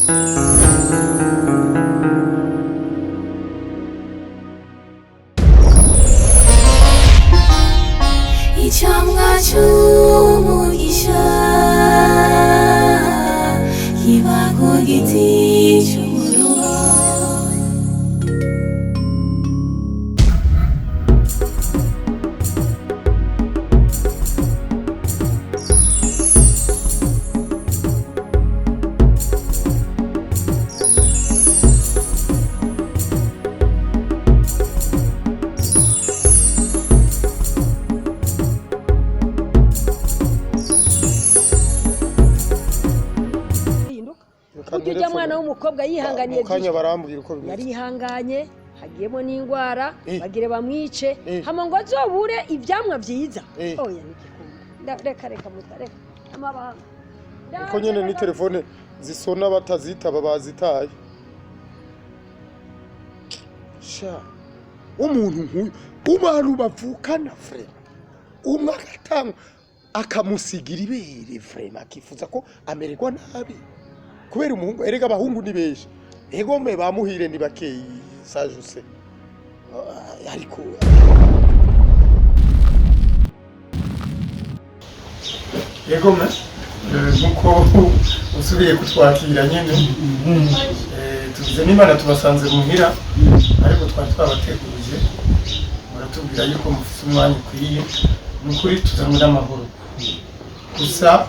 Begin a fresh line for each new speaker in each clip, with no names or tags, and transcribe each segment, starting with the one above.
Icamwa cy'umugisha kiba ku giti cy'umuruho.
Ujya mwana w'umukobwa yihanganiye
kanya barambwira uko bimeze.
Yari ihanganye hagiyemo n'ingwara bagire bamwice hama ngo azobure ivyamwa vyiza. Oya nikikunda. Reka mutareka. Amabanga.
Uko nyene ni telefone zisona batazitaba bazitaye. Sha. Umuntu nkuyu ubantu bavukana frère. Umwe agatanga akamusigira ibere frère akifuza ko amererwa nabi. Kubera umuhungu erega abahungu ni beje ego me bamuhire ni bakeyi sajuse ariko ego me nuko usubiye kutwakira nyene tuze n'Imana tubasanze muhira ariko twari twabategurije muratubwira yuko mufite umwanya ukwiye nukuri tuzamura amahoro gusa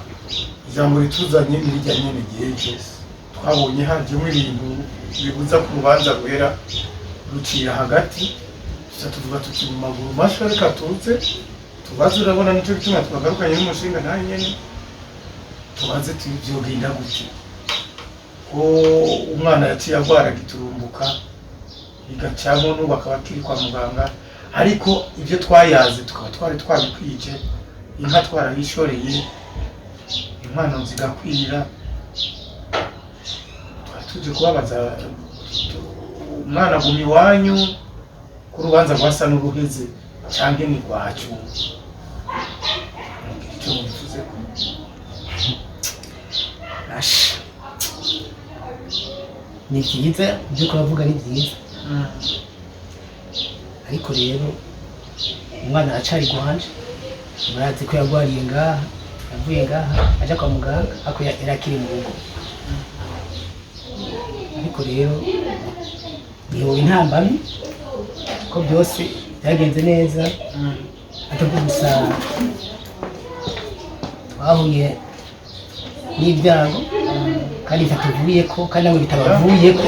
ijambo rituzanye n'ijyanye n'igihe cyose twabonye hajyemo ibintu bibuza ku rubanza rwera rucira hagati tuvuga tuti mu maguru masha reka tuze tubaze urabona nicyo bituma twagarukanye n'umushinga nawe nyene tubaze tubyogenda gute ko umwana yaciye agwara giturumbuka bigacamo n'ubaka bakiri kwa muganga ariko ibyo twayaze tukaba twabikwije inka twarabishoreye impano zigakwira tuje kubabaza umwana gumi wanyu ku rubanza rwasa n'uruheze cyangwa ni rwacu icyo muvuze ko
ni byiza ibyo kubavuga ni byiza ariko rero umwana aracari gwanje murazi ko yagwariye ngaha yavuye ngaha aja kwa muganga ako yarakiri mu rugo ariko rero niho intambamye ko byose byagenze neza atubwo gusa twahuye n'ibyago kandi bituvuye ko kandi nabo bitabavuye ko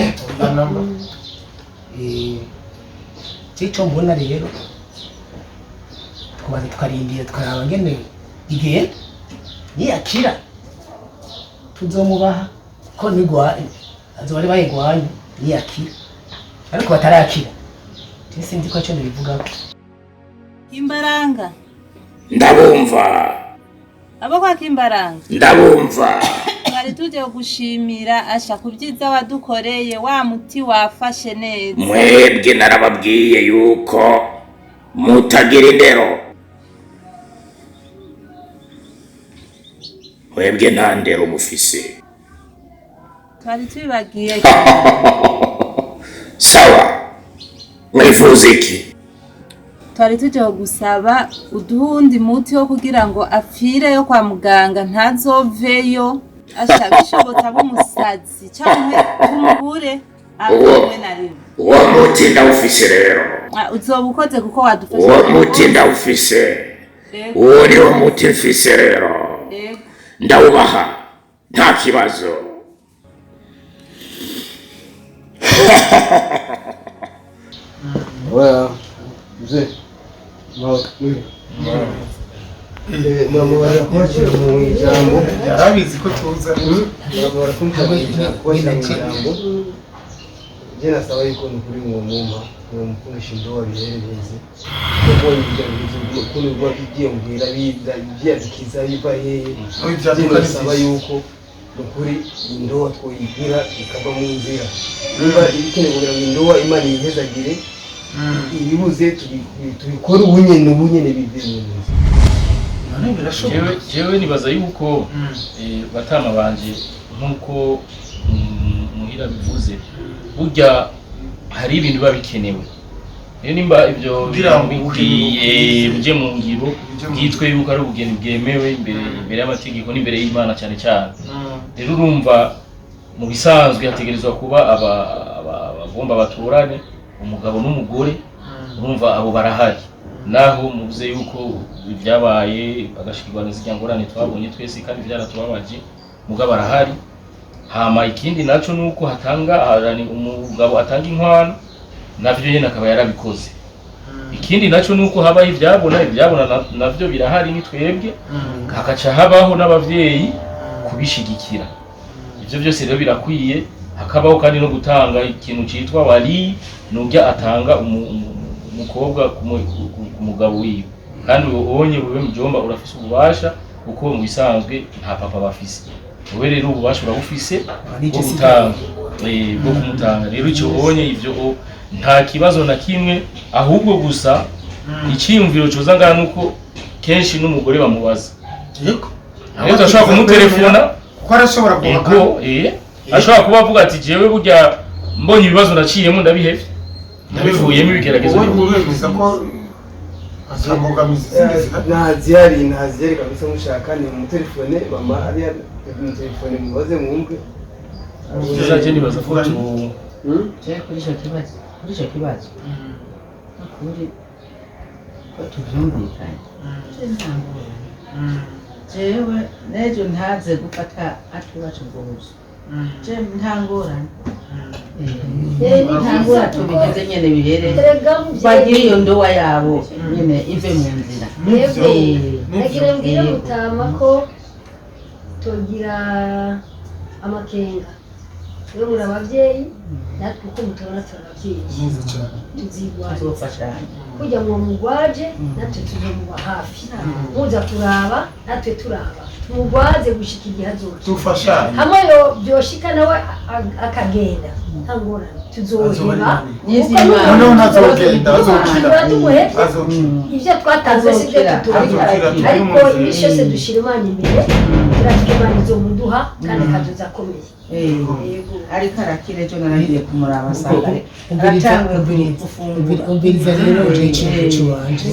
cyo mbona rero twabaza tukarindira tukaraba ngene igihe niyakira tuzomubaha ko nigwa azobari bayigwanye niyakira ariko batarakira sinzi ko cyo bivuga ko
Kimbaranga
ndabumva
abo kwa Kimbaranga
ndabumva
twari tuje gushimira asha kubyiza wadukoreye wa muti wafashe neza
mwebwe narababwiye yuko mutagira indero mwebwe nta ndero mufise
twari tubibagiye
sawa mwifuza iki
twari tuje gusaba uduhundi muti wo kugira ngo afire yo kwa muganga ntazoveyo asha bishobotse abo musazi cyangwa umubure abwe na rimwe
uwo muti ndawufise rero
uzobukoze kuko wadufasha
uwo muti ndawufise uwo ni wo muti mfise rero ndawubaha nta kibazo
Oya mzee mama kwakira mu ijambo
yarabizi ko tuza
mama kumfasha kwakira mu ijambo je nasaba yuko nukuri mu mumpa mu mukoresha ndoa biherereze kuko ibyo kuri rwa kigiye mbwira biza byazikiza biva hehe nasaba yuko nukuri ndoa twoyigira ikava mu nzira niba ibikene kugira ngo ndoa imana yihezagire ibibuze tubikora ubunyene bive mu nzira
jewe nibaza yuko batama banje nkuko muhira bivuze burya hari ibintu biba bikenewe rero nimba ibyo bikwiye buje mu ngiro bwitwe yuko ari ubugeni bwemewe imbere y'amategeko n'imbere y'Imana cyane cyane rero urumva mu bisanzwe hategerezwa kuba abagomba baturane umugabo n'umugore urumva abo barahari naho muvuze yuko byabaye bagashikirwana z'ingorane twabonye twese kandi byaratubabaje mugabo barahari hama ikindi naco nuko hatanga umugabo atanga inkwano navyo nyene akaba yarabikoze ikindi naco nuko habaho ibyabona navyo birahari ni twebwe hakaca habaho n'abavyeyi kubishigikira ivyo byose rero birakwiye hakabaho kandi no gutanga ikintu citwa wali nujya atanga umukobwa ku mugabo wiwe kandi ubonye bube mujomba urafise ububasha kuko mu bisanzwe nta papa bafise wowe rero ububasha urabufise bwo gutanga bwo kumutanga rero icyo ubonye ivyo nta kibazo na kimwe ahubwo gusa icyiyumviro coza ngana nuko kenshi n'umugore bamubaza
yego
rero ashobora kumutelefona
kuko arashobora kuhaka
ashobora kuba avuga ati jewe burya mbonye ibibazo naciyemo ndabihevye ndabivuyemo ibigeragezo
uremeza ko asambogamizi
ntazihari kabisa mushaka ni mu telefone mama ariya mu telefone mubaze mwumve
uzaje nibaza ko
kuri icyo kibazo kuri ko tuvyumvikanye jewe nejo ntaze gufata atubacu bwose jewe ntangorane ntangora tubigeze nyene bihere bagira iyo ndowa yabo nyene ive mu nzira
nagira mbwira mutama ko tugira amakenga rero muri abavyeyi natwe uko mutabona turabavyeyi tuzigwanya kujya mu mugwaje natwe tuzomuba hafi muza kuraba natwe turaba tumugwaze gushika igihe azoca
tufashanye
hamwe yo byoshika nawe akagenda ntangorane tuzoheba
noneho ntazogenda azokira
ivyo twatanze sivyo tutogira ariko iminsi yose dushira Imana imbere turatike Imana izomuduha kandi kazoza akomeye
ariko arakire ejo narahiriye kumuraba asanga aratanguye gufungura
umviriza rero ikintu cy'iwanje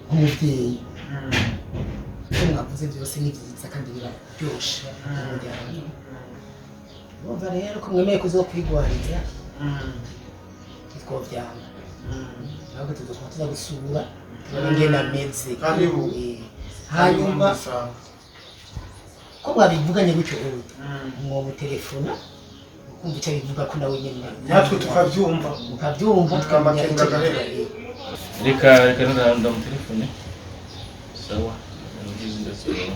nk'umuvyeyi ibyo mwavuze byose ni byiza kandi biraryoshe umuryango urumva rero ko mwemeye kuzokwigwariza twovyanga ntabwo tuza gusura tubona ingene ameze hanyuma ko mwabivuganye gutyo mwo mutelefona ukumva icyo bivuga ko nawe nyene
natwe tukavyumva
tukamakenga gahera
reka nanda mu telefone sawa ngize ndasubira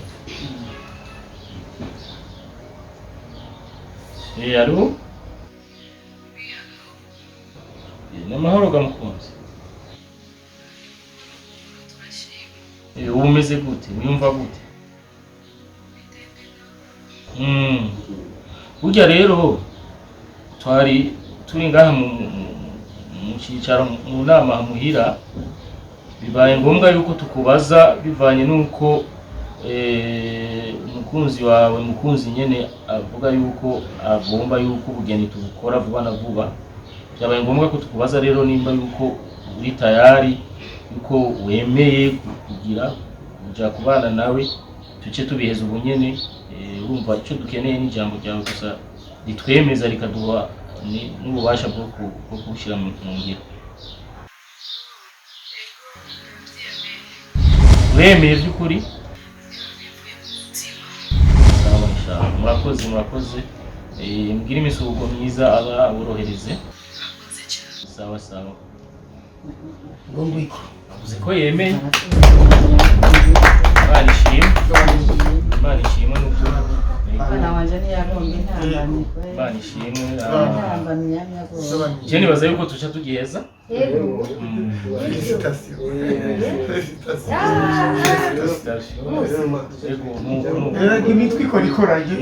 alo n'amahoro gamukunzi ubu umeze gute wiyumva gute burya rero twari turi ngaha mu cyicaro mu nama muhira bibaye ngombwa yuko tukubaza bivanye nuko umukunzi wawe mukunzi nyene avuga yuko agomba yuko ubugeni tubukora vuba na vuba byabaye ngombwa ko tukubaza rero nimba yuko uri tayari yuko wemeye kugira kuja kubana nawe tuce tubiheza ubunyene urumva icyo dukeneye n'ijambo ryawe gusa ritwemeza rikaduha n'ububasha bwo kubushyira mu ngiro uremeye by'ukuri murakoze mbwira imisuhuko myiza aba aborohereze sawa
ngo ngwiko
avuze ko yemeye Imana ishimwe n'ukuri
Bana wanje ntiyagomba intambamyi
Imana ishimwe
intambamyi yamyago
je nibaza yuko tuca tugiheza
yego
rero imitwe ikoranye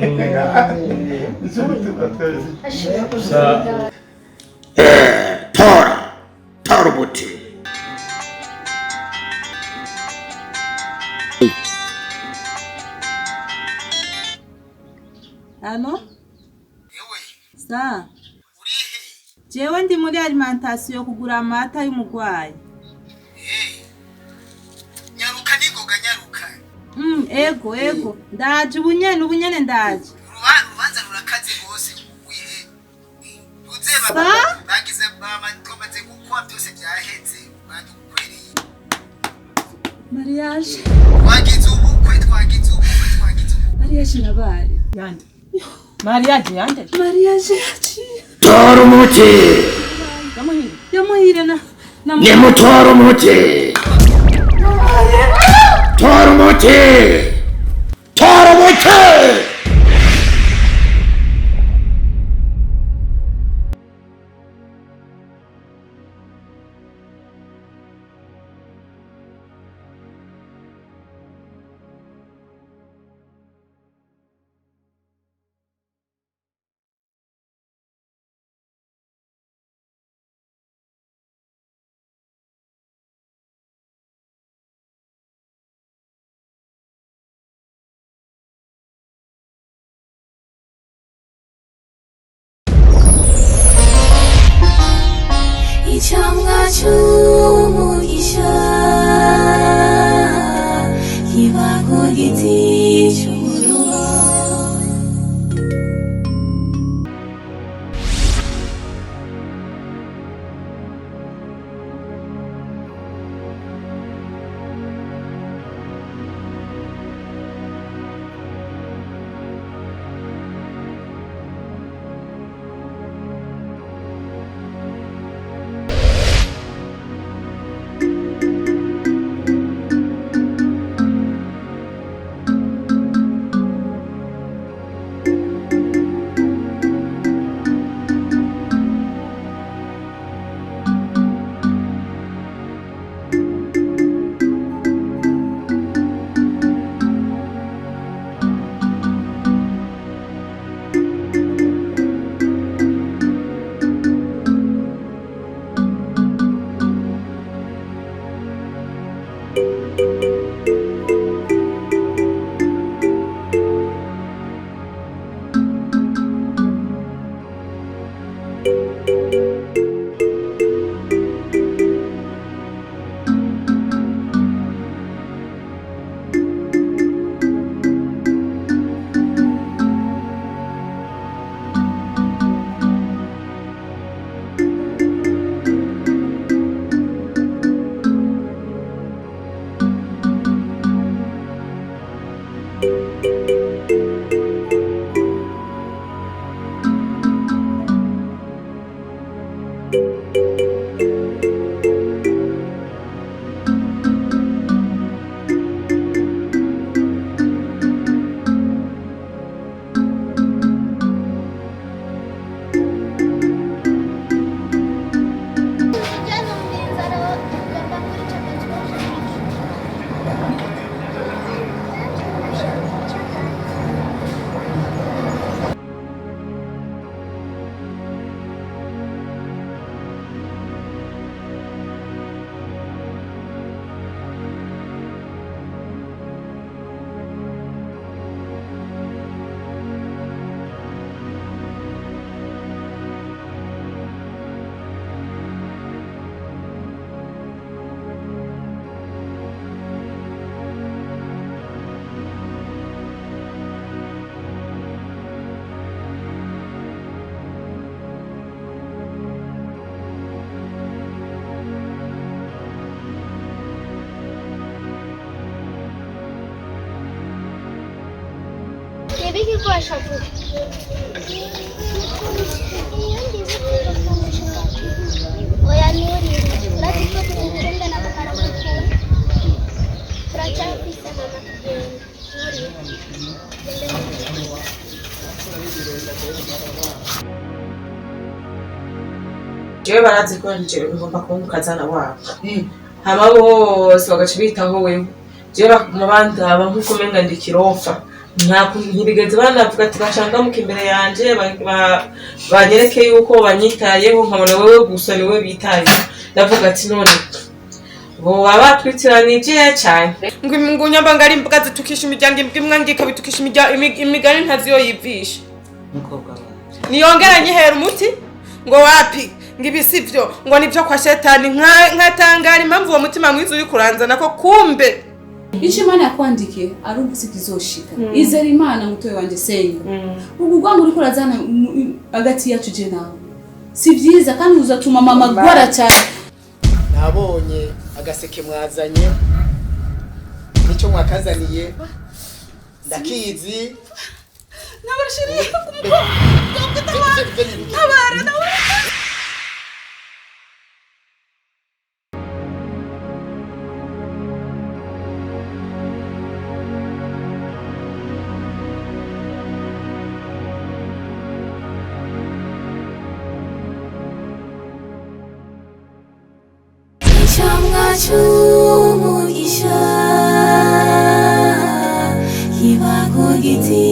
tora umuti
Ano?
yewe
Sa jewe ndi muri alimentation kugura amata y'umugwayi.
Nyaruka ningoga nyaruka.
Ego ndaje ubunyene ndaje.
Urubanza rurakaze gose uzeba bagize bamaze gukwa byose byaheze badukwereye.
Mariage
twagize ubukwe.
Mariage nabaye
yande mariage yande
mariage yaciye.
tora umuti
yamuhire na
nimutora umuti tora umuti tora umuti.
Icamwa c'umugisha kiba ku giti c'umuruho.
Vipi kwa shafu? Oya nuri, lazima tuende na kukara kukuru. Fracha pisa mama kugeni.
Jewe barazi ko nje ngomba kumukazana wabo. Hama bose bagacibitaho wewe. Jewe mabanda abankuko menga ndikirofa. Ntibigeze banavuga ati bashangamuka imbere yanje banyereke yuko banyitayeho nkabona wewe gusa niwe bitaye. Ndavuga ati none bo babatwitiranije cyane.
Ngo nyamba ngari imbuga zitukisha imiryango imwe ngika bitukisha imigani ntaziyo yivisha.
Mukobwa
niyongera nyihera umuti ngo wapi ngibi sivyo ngo nivyo kwa shetani nkatangara impamvu uwo mutima mwiza uri kuranzana ko kumbe
icyo Imana yakwandikiye ari ugusi kizoshika izera Imana mutoye wanje senga ugugwa muri kurazana agati yacu je nawe si byiza kandi uzatuma mama gwara cyane
nabonye agaseke mwazanye nicyo mwakazaniye ndakizi
nabarashiriye kumukobwa
Icamwa c'umugisha kiba ku giti